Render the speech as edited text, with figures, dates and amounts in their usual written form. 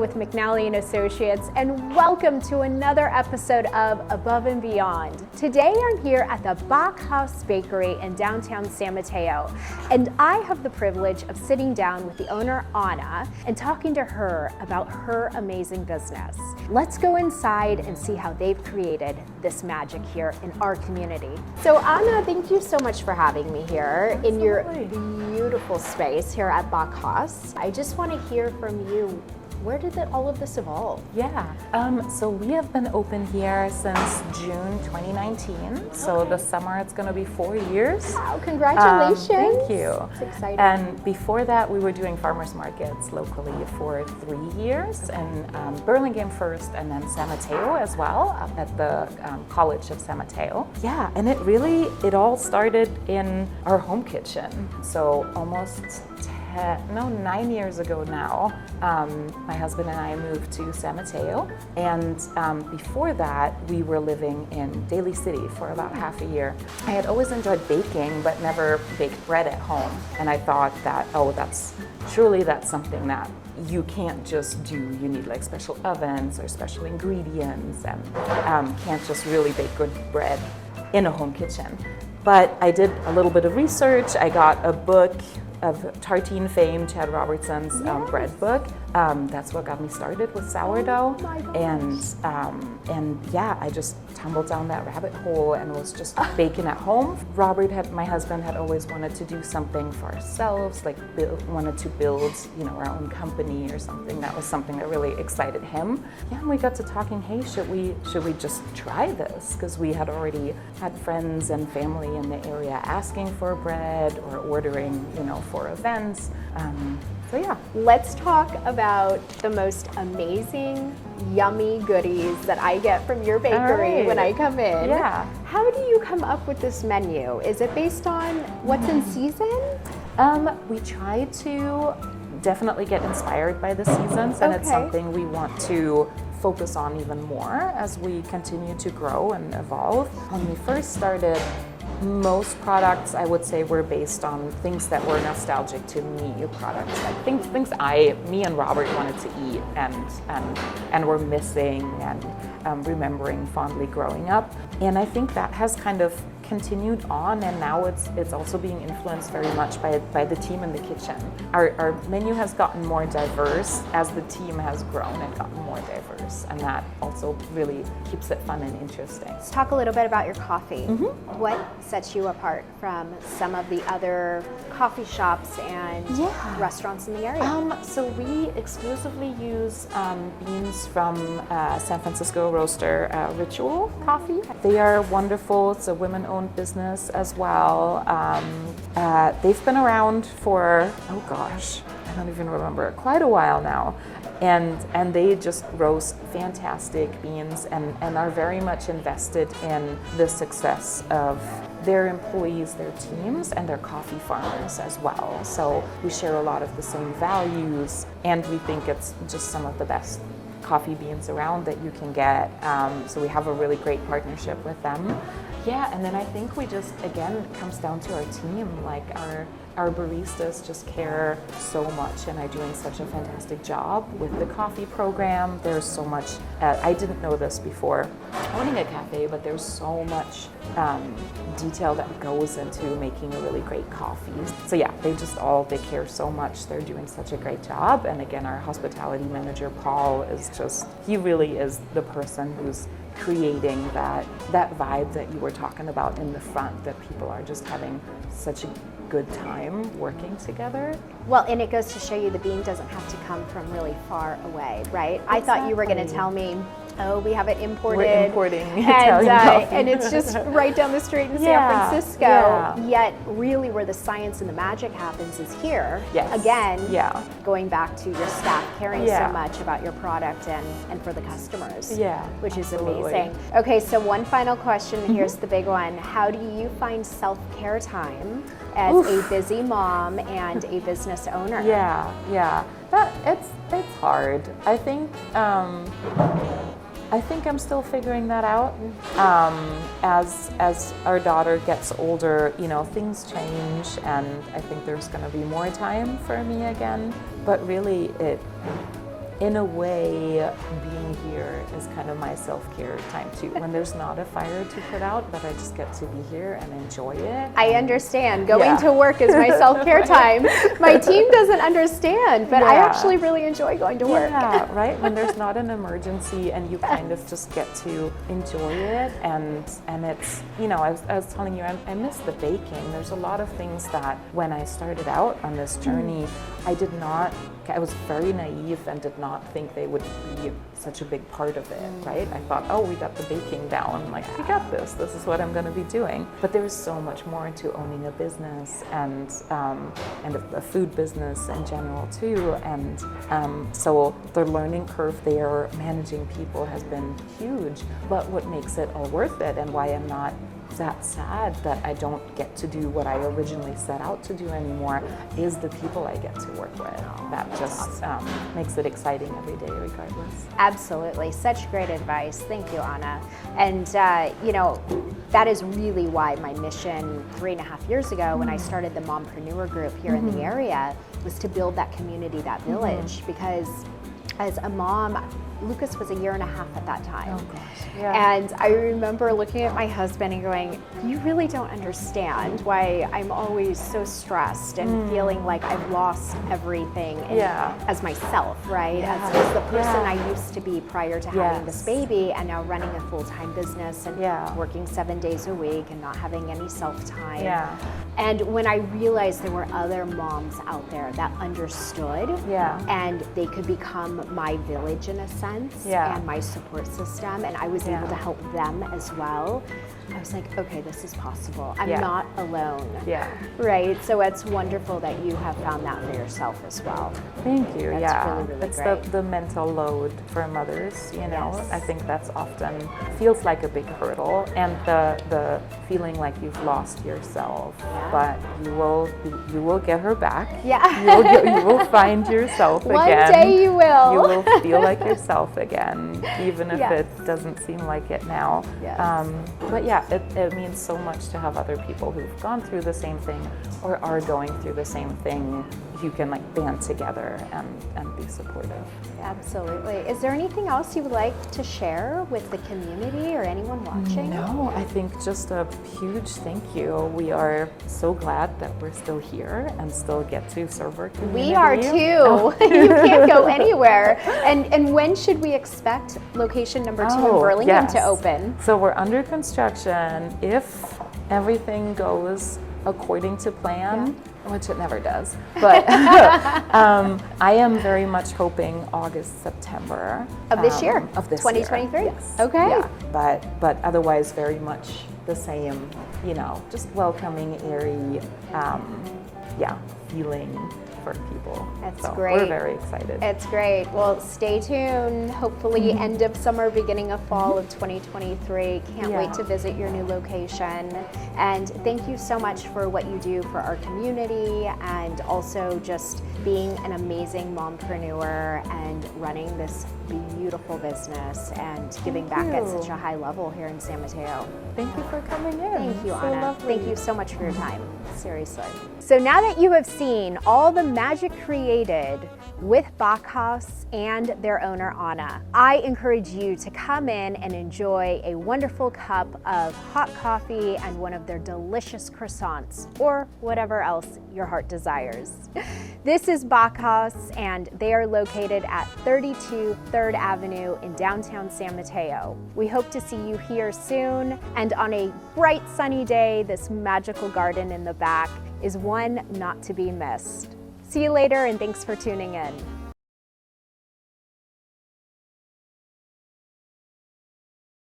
with McNally and Associates, and welcome to another episode of Above and Beyond. Today I'm here at the Haus Bakery in downtown San Mateo, and I have the privilege of sitting down with the owner, Audra, and talking to her about her amazing business. Let's go inside and see how they've created this magic here in our community. So Audra, thank you so much for having me here in your beautiful space here at Back Haus. I just want to hear from you, where did all of this evolve? Yeah, so we have been open here since June 2019. So the summer it's going to be 4 years. Wow, congratulations. Thank you. It's exciting. And before that, we were doing farmers markets locally for 3 years, in Burlingame first, and then San Mateo as well, up at the College of San Mateo. Yeah, and it all started in our home kitchen. So almost 9 years ago now, my husband and I moved to San Mateo, and before that we were living in Daly City for about half a year. I had always enjoyed baking but never baked bread at home, and I thought that, surely that's something that you can't just do. You need like special ovens or special ingredients, and can't just really bake good bread in a home kitchen. But I did a little bit of research. I got a book of tartine fame, Chad Robertson's bread book. That's what got me started with sourdough. And yeah, I just tumbled down that rabbit hole and was just baking at home. My husband had always wanted to do something for ourselves, like wanted to build, our own company or something. That was something that really excited him. Yeah, and we got to talking, hey, should we just try this? Because we had already had friends and family in the area asking for bread or ordering, for events. So yeah. Let's talk about the most amazing, yummy goodies that I get from your bakery when I come in. Yeah. How do you come up with this menu? Is it based on what's in season? We try to definitely get inspired by the seasons, and it's something we want to focus on even more as we continue to grow and evolve. When we first started, most products, I would say, were based on things that were nostalgic to me, products like things me and Robert wanted to eat and were missing and remembering fondly growing up. And I think that has kind of continued on, and now it's also being influenced very much by the team in the kitchen. Our menu has gotten more diverse as the team has grown and gotten more diverse, and that also really keeps it fun and interesting. Let's talk a little bit about your coffee. What sets you apart from some of the other coffee shops and restaurants in the area? So we exclusively use beans from San Francisco roaster Ritual Coffee. They are wonderful. It's a women-owned business as well. They've been around for, I don't even remember, quite a while now. And they just roast fantastic beans and are very much invested in the success of their employees, their teams, and their coffee farmers as well. So we share a lot of the same values, and we think it's just some of the best coffee beans around that you can get. So we have a really great partnership with them. Yeah, and then I think we just, again, it comes down to our team. Like our baristas just care so much and are doing such a fantastic job with the coffee program. There's so much, I didn't know this before owning a cafe, but there's so much detail that goes into making a really great coffee. So yeah, they care so much. They're doing such a great job. And again, our hospitality manager, Paul, he really is the person who's creating that vibe that you were talking about in the front, that people are just having such a good time working together. Well, and it goes to show you the bean doesn't have to come from really far away, right? Exactly. I thought you were going to tell me, we have it imported. We're importing Italian coffee. And it's just right down the street in San Francisco. Yeah. Yet really where the science and the magic happens is here. Yes. Again, going back to your staff caring so much about your product and for the customers. Yeah, which is amazing. Okay, so one final question. Here's the big one. How do you find self-care time as a busy mom and a business owner? Yeah. It's hard. I think I'm still figuring that out. As our daughter gets older, things change, and I think there's going to be more time for me again. But really, in a way, being here is kind of my self-care time too. When there's not a fire to put out, but I just get to be here and enjoy it. I understand. Going to work is my self-care time. My team doesn't understand, but I actually really enjoy going to work. Yeah, right? When there's not an emergency and you kind of just get to enjoy it, and it's, you know, I was telling you, I miss the baking. There's a lot of things that when I started out on this journey, I was very naive and did not think they would be such a big part of it, right? I thought, oh, we got the baking down, like, we got this is what I'm going to be doing. But there's so much more to owning a business and a food business in general too. And so the learning curve there, managing people, has been huge. But what makes it all worth it, and why I'm not that sad that I don't get to do what I originally set out to do anymore, is the people I get to work with. That just makes it exciting every day regardless. Absolutely. Such great advice. Thank you, Anna. And, you know, that is really why my mission 3.5 years ago, when I started the Mompreneur group here in the area, was to build that community, that village, because as a mom, Lucas was 1.5 years at that time. Oh gosh. Yeah. And I remember looking at my husband and going, you really don't understand why I'm always so stressed and feeling like I've lost everything as myself, right? As the person I used to be prior to having this baby, and now running a full-time business and working 7 days a week and not having any self-time. And when I realized there were other moms out there that understood and they could become my village in a sense, and my support system, and I was able to help them as well, I was like, okay, this is possible. I'm not alone. Right? So it's wonderful that you have found that for yourself as well. Thank you. That's really, really it's great. the mental load for mothers, you know. I think that's often feels like a big hurdle, and the feeling like you've lost yourself, but you will get her back. You will find yourself again. One day you will. You will feel like yourself again, even if it doesn't seem like it now. But it means so much to have other people who've gone through the same thing or are going through the same thing. You can like band together and be supportive. Absolutely. Is there anything else you would like to share with the community or anyone watching? No, I think just a huge thank you. We are so glad that we're still here and still get to serve our community. We are too. You can't go anywhere. And when should we expect location number 2 in Burlingame to open? So we're under construction. If everything goes according to plan, which it never does, but I am very much hoping August, September of this year, of this 2023. Year. Yes. Okay. Yeah. But otherwise very much the same. You know, just welcoming, airy, feeling for people. That's great. We're very excited. It's great. Well, stay tuned. Hopefully end of summer, beginning of fall of 2023. Can't wait to visit your new location. And thank you so much for what you do for our community, and also just being an amazing mompreneur and running this beautiful business and giving back at such a high level here in San Mateo. Thank you for coming in. Thank you, so Anna. Lovely. Thank you so much for your time. Seriously. So now that you have seen all the magic created with Backhaus and their owner, Anna, I encourage you to come in and enjoy a wonderful cup of hot coffee and one of their delicious croissants, or whatever else your heart desires. This is Backhaus, and they are located at 32 3rd Avenue in downtown San Mateo. We hope to see you here soon, and on a bright sunny day, this magical garden in the back is one not to be missed. See you later, and thanks for tuning in.